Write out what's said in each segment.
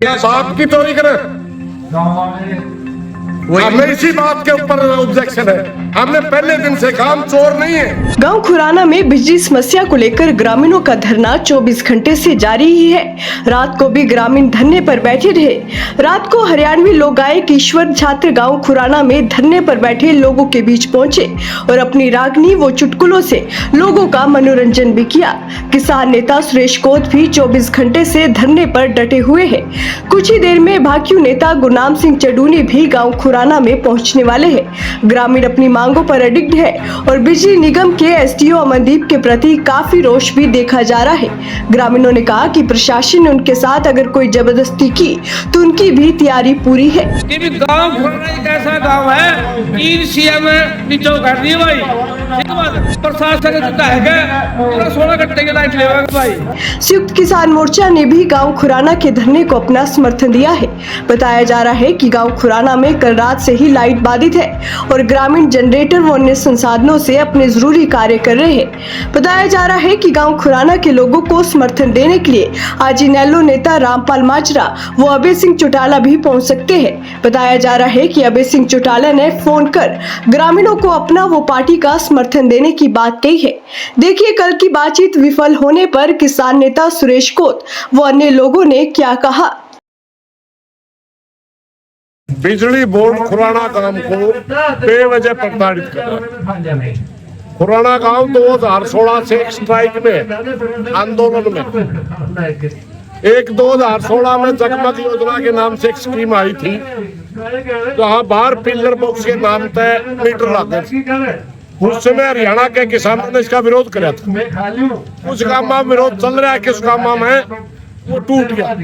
बाप की चोरी करे। हमें इसी बात के ऊपर ऑब्जेक्शन है। हमने पहले दिन से काम चोर नहीं है। गांव खुराना में बिजली समस्या को लेकर ग्रामीणों का धरना 24 घंटे से जारी ही है। रात को भी ग्रामीण धरने पर बैठे रहे। रात को हरियाणवी लोक गायक ईश्वर छात्र गांव खुराना में धरने पर बैठे लोगों के बीच पहुंचे और अपनी रागनी व चुटकुलों से लोगों का मनोरंजन भी किया। किसान नेता सुरेश कोत भी 24 घंटे से धरने पर डटे हुए हैं। कुछ ही देर में भाकियू नेता गुरनाम सिंह चडूनी भी गाँव खुराना में पहुँचने वाले है। ग्रामीण अपनी मांगों पर अडिग है और बिजली निगम के एसडीओ अमनदीप के प्रति काफी रोष भी देखा जा रहा है। ग्रामीणों ने कहा कि प्रशासन ने उनके साथ अगर कोई जबरदस्ती की तो उनकी भी तैयारी पूरी है। गाँव खुराना एक ऐसा गाँव है, ईर्ष्या में नीचो कर रही है भाई। प्रशासन पूरा 16 घंटे की लाइट लेगा भाई। संयुक्त किसान मोर्चा ने भी गांव खुराना के धरने को अपना समर्थन दिया है। बताया जा रहा है कि गांव खुराना में कल रात से ही लाइट बाधित है और ग्रामीण जनरेटर व अन्य संसाधनों से अपने जरूरी कार्य कर रहे हैं। बताया जा रहा है कि गांव खुराना के लोगों को समर्थन देने के लिए आज इनेलो नेता रामपाल माजरा व अभय सिंह चौटाला भी पहुंच सकते हैं। बताया जा रहा है कि अभय सिंह चौटाला ने फोन कर ग्रामीणों को अपना व पार्टी का समर्थन देने की बात कही है। देखिए कल की बातचीत विफल होने पर किसान नेता सुरेश कोत व अन्य लोगों ने क्या कहा। बिजली बोर्ड खुराना गांव को बेवजह प्रताड़ित कर रहा है। खुराना गांव 2016 से स्ट्राइक में आंदोलन में 2016 में जगमग योजना के नाम से एक स्कीम आई थी, जहां बाहर पिलर बॉक्स के नाम पे मीटर लाते थे। उस समय हरियाणा के किसानों ने इसका विरोध किया था। कुछ काम में विरोध चल रहा है, किस काम में वो टूट गया।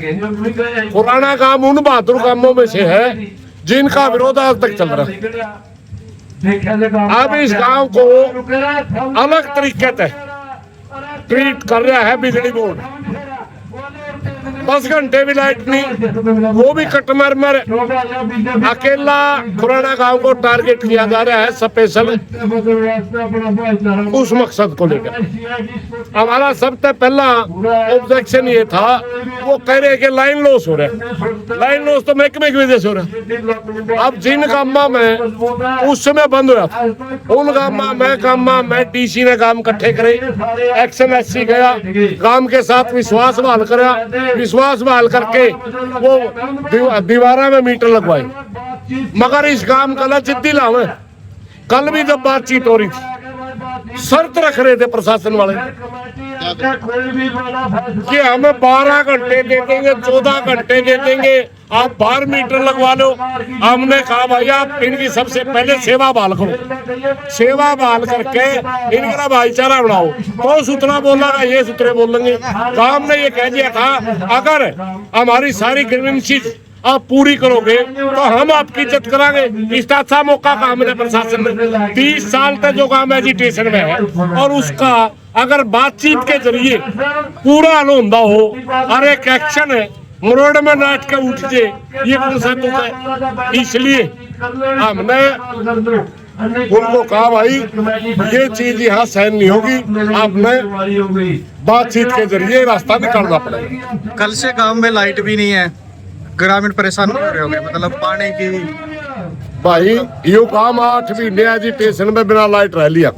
खुराना गांव उन बहादुर गांवों में से है जिनका विरोध आज तक चल रहा है। अब इस गांव को अलग तरीके से ट्रीट कर रहा है बिजली बोर्ड। 10 घंटे भी लाइट नहीं, वो भी कटमर अकेला खुराना गांव को टारगेट किया जा रहा है स्पेशल उस मकसद को लेकर। हमारा सबसे पहला ऑब्जेक्शन ये था, वो कह रहे कि लाइन लॉस हो रहा है। लाइन लॉस तो महकमे की वजह से हो रहा है। अब जिन गामा में उस समय बंद हो रहा था, उन गामा में डीसी ने काम इकट्ठे करे, एक्शन एससी गया, गांव के साथ विश्वास बहाल करा, विश्वास बहाल करके वो दीवारा में मीटर लगवाए। मगर इस काम का जिद्दी लावे। कल भी जब बातचीत हो रही थी, शर्त रख रहे थे प्रशासन वाले कि हमें 12 घंटे दे देंगे, 14 घंटे दे देंगे, आप बाहर मीटर लगवा लो। हमने कहा भाई आप इनकी सबसे पहले सेवा बहाल करो, सेवा बहाल करके इनका भाईचारा बनाओ। तो सूत्रा बोला ये सूत्रे बोलेंगे। काम ने ये कह दिया था अगर हमारी सारी ग्रीवेंसीज आप पूरी करोगे तो हम आपकी इज्जत करांगे। इस अच्छा मौका का हमने प्रशासन ने 30 साल तक जो काम एजिटेशन में है और उसका अगर बातचीत के जरिए पूरा अनहोंदा हो और एक एक्शन है मुरोड़ में नाट के उठ जाए, ये कौन सा दुख है। इसलिए हमने उनको कहा भाई ये चीज यहाँ सहन नहीं होगी, आपने बातचीत के जरिए रास्ता निकालना पड़ेगा। कल से गांव में लाइट भी नहीं है, ग्रामीण परेशान हो रहे होंगे, मतलब पानी की। भाई यो काम 8 महीने एजिटेशन में बिना लाइट रह लिया।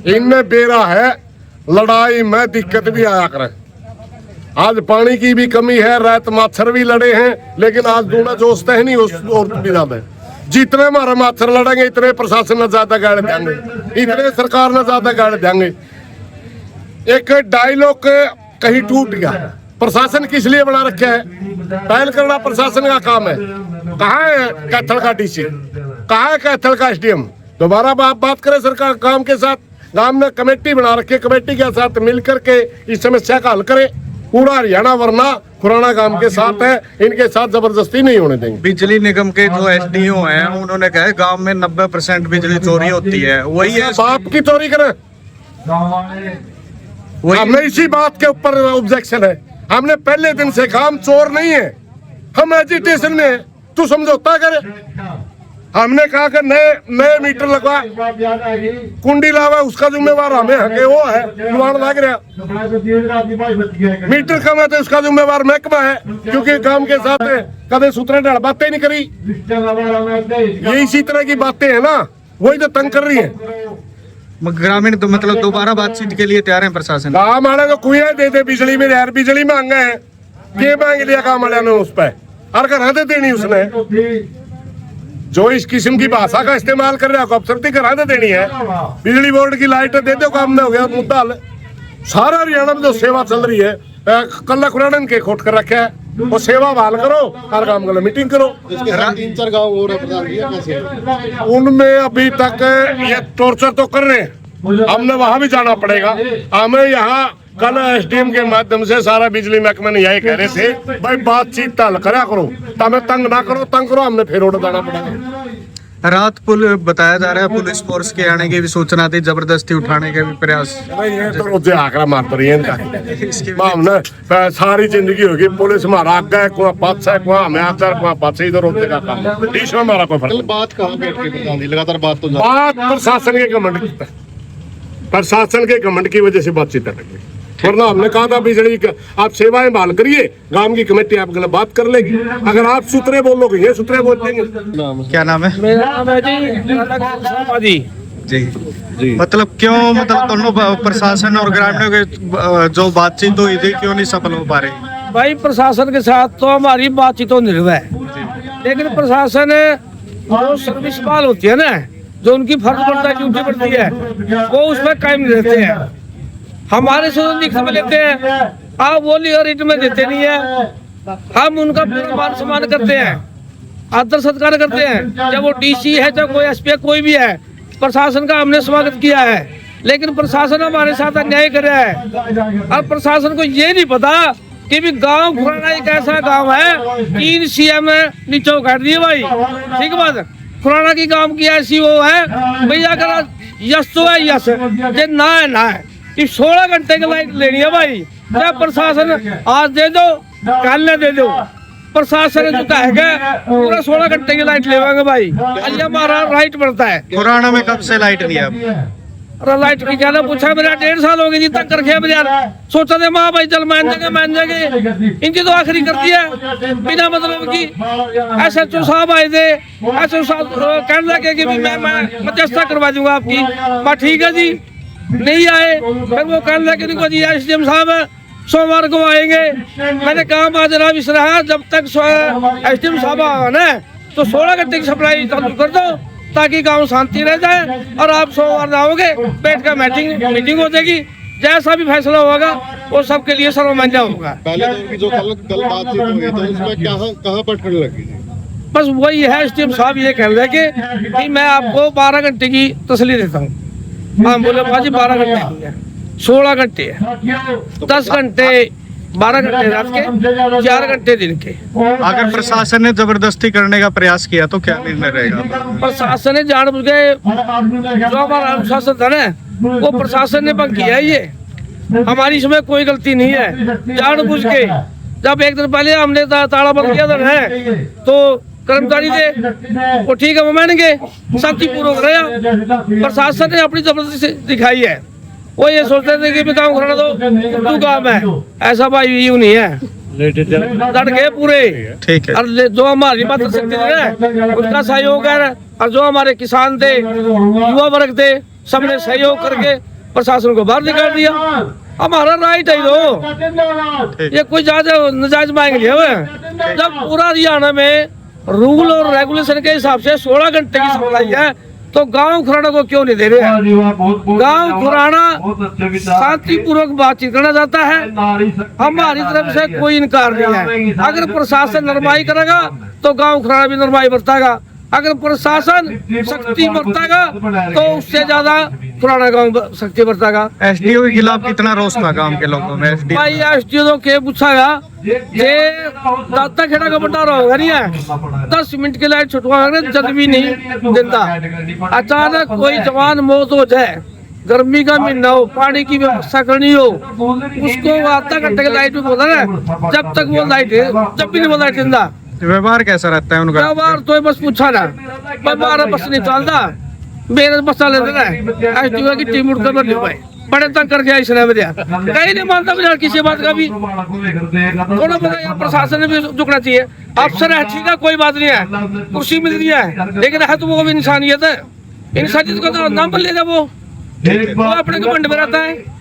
इनमें बेरा है, लड़ाई में दिक्कत भी आया करे। आज पानी की भी कमी है, रात मच्छर भी लड़े हैं, लेकिन आज दूना जोशते है नहीं और भी ज्यादा। जितने हमारा मच्छर लड़ेंगे इतने प्रशासन ने ज्यादा गाड़ देंगे, इतने सरकार ने ज्यादा गाड़ देंगे। एक डायलॉग कहीं टूट गया। प्रशासन किस लिए बना रखा है? पहल करना प्रशासन का काम है। कहाँ है कैथल का डीसी, कहाँ है कैथल का एसडीएम? दोबारा बात करें सरकार काम के साथ। गांव ने कमेटी बना रखी है, कमेटी के साथ मिलकर के इस समस्या का हल करे पूरा हरियाणा, वरना खुराना गांव के साथ है, इनके साथ जबरदस्ती नहीं होने देंगे। बिजली निगम के जो एसडीओ हैं उन्होंने कहा गांव में 90% बिजली चोरी होती है, वही है बाप की चोरी करे। हमें इसी बात के ऊपर ऑब्जेक्शन है। हमने पहले दिन से काम चोर नहीं है, हम एजिटेशन में तू समझौता करे। हमने कहा कि नए मीटर लगवा, कुंडी लावा, उसका जिम्मेवार हमें है कि वो है लुहान लग रहा। मीटर कम है तो उसका जिम्मेवार महकमा है, क्योंकि काम के साथ कदे सूत्र ढाल बातें नहीं करी। ये इसी तरह की बातें है ना, वही तो तंग कर रही है। ग्रामीण तो मतलब दोबारा बातचीत के लिए तैयार है प्रशासन? काम वाले तो कुएं दे दे बिजली में यार, बिजली महंगा है, के मांग लिया काम वाले ने उस पर, और करा दे देनी उसने। जो इस किस्म की भाषा का इस्तेमाल कर रहा है, अफसर की करा दे देनी है। बिजली बोर्ड की लाइट दे दो, काम नहीं हो गया मुद्दा हल। सारा हरियाणा में जो सेवा चल रही है, कल्ला खुराड़न के खोट कर रखा है, वो सेवा बहाल करो और काम करो, मीटिंग करो। 3-4 गाँव और है, उनमें अभी तक ये टॉर्चर तो कर रहे हैं, हमने वहां भी जाना पड़ेगा। हमें यहाँ कल एसडीएम के माध्यम से सारा बिजली महकमे ने यही कह रहे थे, भाई बातचीत हल करा करो, तमें तंग ना करो, तंग करो हमने फिर रोड जाना पड़ेगा। रात पुल बताया जा रहा है, पुलिस फोर्स के आने की भी सूचना थी, जबरदस्ती उठाने के भी प्रयास। ये तो रोजे आकरा मारते रही है। हमने सारी जिंदगी होगी पुलिस हमारा आगे है, कुआ पास है, कुआ हमें आता है, कुआ पास इधर रोजे का काम। बीच में हमारा कोई फर्क। बात कहाँ बैठ के बतानी, लगातार बात तो बात प्रशासन के घमंड की, प्रशासन के घमंड की वजह से बातचीत लगी, वरना हमने कहा था बिजली आप सेवाएं बहाल करिए, गांव की कमेटी आप गलत बात कर लेगी। अगर आप सूत्रे बोलोगे, ये सूत्रे बोल देंगे। क्या नाम है? मेरा नाम है जी जी। मतलब क्यों, मतलब दोनों प्रशासन और ग्रामीणों के जो बातचीत हुई थी, क्यों नहीं सफल हो पा रही? भाई प्रशासन के साथ तो हमारी बातचीत तो निर्भर है, लेकिन प्रशासन जो सर्विस बहाल होती है ना, जो उनकी फर्ज पड़ता है, ड्यूटी पड़ती है, वो उसमें कायम रहते हैं। हमारे से लिखत में लेते हैं, आप वो रिट में देते नहीं है। हम उनका पूरा मान सम्मान करते हैं, आदर सत्कार करते हैं, चाहे वो डीसी है, चाहे कोई एसपी है, कोई भी है। प्रशासन का हमने स्वागत किया है, लेकिन प्रशासन हमारे साथ अन्याय कर रहा है। अब प्रशासन को ये नहीं पता कि भी गांव खुराना एक ऐसा गांव है, 3 सीएम नीचे काट दिए भाई, ठीक बात है। खुराना की गांव की ऐसी वो है भैया, अगर यस तो है यस, ये ना है ना है। 16 घंटे की लाइट लेनी है भाई, क्या प्रशासन आज दे दो, कल दे दो। प्रशासन जो कहेगा पूरा 16 घंटे की लाइट लेवांगे भाई, ये हमारा राइट बनता है। खुराना में कब से लाइट नहीं है? अरे लाइट की क्या पूछा, मेरा 1.5 साल हो गई थी तक करके यार, सोचा था माँ भाई चल मान जाएंगे, इनकी तो आखिरी कर दी है बिना मतलब की। SHO साहब आए थे, SHO साहब कहने लगे कि मैं मध्यस्थता करवा दूंगा आपकी, मैं ठीक है जी, नहीं आए। फिर वो कहने लगे उनको जी SDM साहब सोमवार को आएंगे। मैंने कहा माजरा विस रहा, जब तक SDM साहब आए ना तो 16 घंटे की सप्लाई चालू कर दो, ताकि गांव शांति रह जाए, और आप सोमवार आओगे, बैठ कर मीटिंग हो जाएगी, जैसा भी फैसला होगा वो सबके लिए सर्वमान्य होगा। पहले दौर की जो कल बातचीत हुई तो उसमें कहाँ पर ठंड लगी? बस वही है, SDM साहब ये कह रहे कि मैं आपको 12 घंटे की तसल्ली देता हूँ। हम बोले भाजी 12 घंटे नहीं है, 16 घंटे है, 10 घंटे 12 घंटे रात के, 4 घंटे दिन के। अगर प्रशासन ने जबरदस्ती करने का प्रयास किया तो क्या निर्णय रहेगा? प्रशासन ने जानबूझ के, जो हमारा अनुशासन था ना, वो प्रशासन ने भंग किया है। ये हमारी इसमें कोई गलती नहीं है, जानबूझ के। जब एक दिन पहले हमने ताला बंद किया था है, तो कर्मचारी थे वो ठीक है, वो मान गए, शांति पूर्वक रहा। प्रशासन ने अपनी जबरदस्ती दिखाई है, वो ये सोचते थे कि काम करना दो, तू काम है, ऐसा भाई यूं नहीं है, लड़ गए पूरे। ठीक है। और जो हमारी बात कर सकते थे उनका सहयोग है, और जो हमारे किसान थे, युवा वर्ग थे, सबने सहयोग करके प्रशासन को बाहर निकाल दिया। हमारा राइट है दो, ये कोई ज्यादा नजायज मांग लिया है। जब पूरा हरियाणा में रूल और रेगुलेशन के हिसाब से 16 घंटे की सप्लाई है, तो गांव खुराना को क्यों नहीं दे रहे हैं? गांव खुराना शांतिपूर्वक बातचीत करना चाहता है, हमारी तरफ से कोई इनकार नहीं है। अगर प्रशासन नरमाई करेगा तो गांव खुराना भी नरमाई बरतेगा, अगर प्रशासन सख्ती बरतेगा तो उससे ज्यादा पुराना गांव सख्ती बरतेगा। SDO के खिलाफ कितना रोष था गांव के लोगों में? भाई SDO तो के पूछागा ये दाता खेड़ा का बंटारा होगा नहीं है, 10 मिनट के लाइट छुटवा जग भी नहीं देता। अचानक कोई जवान मौत हो जाए, गर्मी का महीना हो, पानी की व्यवस्था करनी हो, उसको आधा घंटे के लाइट में बोला ना, जब तक वो लाइट जब भी नहीं वो लाइट देता, व्यवहार कैसा रहता है उनका? व्यवहार तो बस पूछा ना, हमारा बस नहीं चलता, मेरे बस चल रहा है। एसटीओ की टीम उड़कर बन पाए, बड़े तंग कर गया इसने मेरे, कहीं नहीं मानता मेरा किसी बात का भी। थोड़ा पता यार प्रशासन ने भी झुकना चाहिए। अफसर है ठीक है, कोई बात नहीं है, कुर्सी मिल रही है, लेकिन है तो वो भी इंसानियत है। इंसानियत का तो नाम पर ले वो अपने घमंड में रहता है।